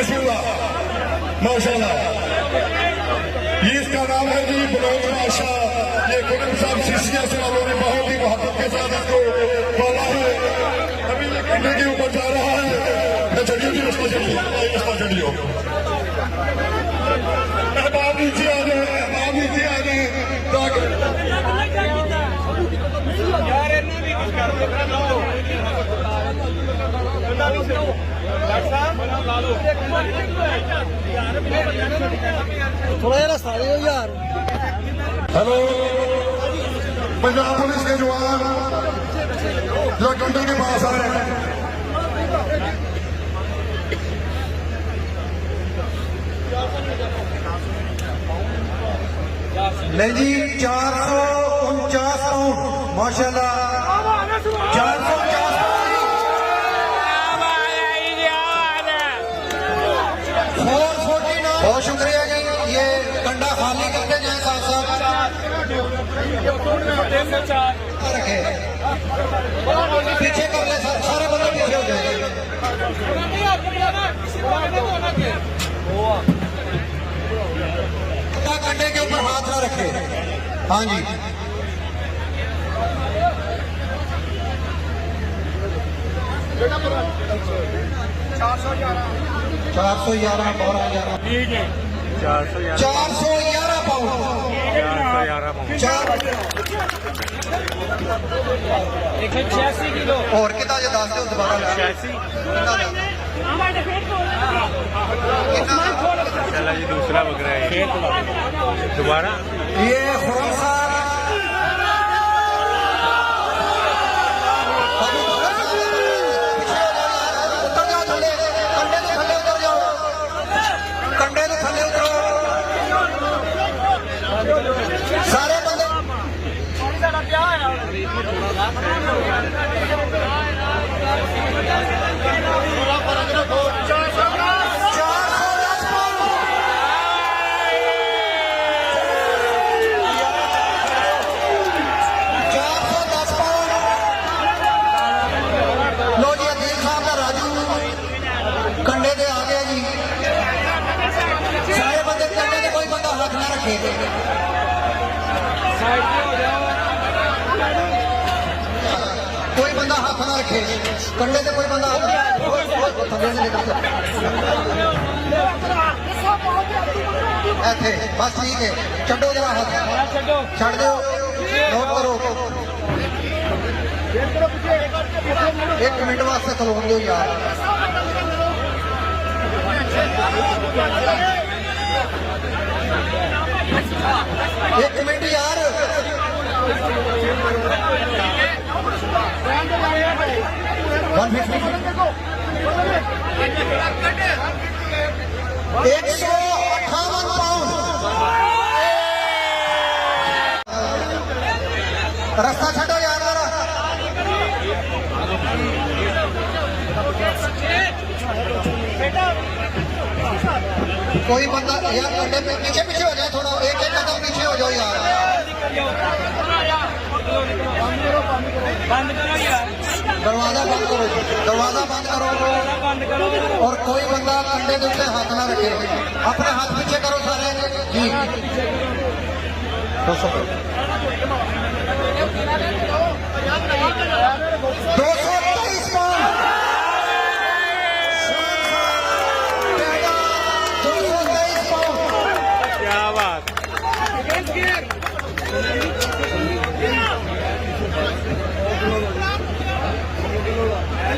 बिस्मिल्लाह माशाल्लाह। ये इसका नाम है जी बलोच बादशाह। ये कुतुब साहब सिसिया से वालों ने बहुत ही मोहब्बत के साथ इसको पाला है। अभी ये कंधे के ऊपर जा रहा है। चढ़ियो जी रास्ता चढ़ियो, रास्ता चढ़ियो। अहबाब नीचे आ जाए, अहबाब नीचे आ जाए। थोड़ा जरा सारे हो यार। हेलो, पंजाब पुलिस के जवान जो कंडे के पास आए हैं। नहीं जी 449 पाउंड माशाल्लाह। 449 बहुत शुक्रिया जी। ये कंडा खाली करके जाए साहब रखे पीछे कर ले सारे बंदे पीछे हो जाएंगे। कंडे के ऊपर हाथ ना रखे। हाँ जी 411 पाउंड 186 किलो और कितना जो दस दो दोबारा 86 चला जी दूसरा बकरा है दोबारा ये खुरम साहब उतर जाओ थले कंडे के थले उतर जाओ कंडे के थले उतरो सारे बंदे कोई बंदा हाथ ना रखे कंडे से कोई बंदा ऐसे बस ठीक है छो जरा हाथ छड़ दो नोट करो 1 मिनट वास्ते खलो दो यार। एक मिनट यार 158 पाउंड रास्ता छो यार जरा। कोई बंदा यार कंडे पे पीछे पीछे हो जाए थोड़ा एक कदम पीछे हो जाओ यार। दरवाजा बंद करो दरवाजा बंद करो और कोई बंदा कंडे के ऊपर हाथ ना रखे। अपने हाथ पीछे करो सारे जी 223 पाउंड 223 पाउंड क्या बात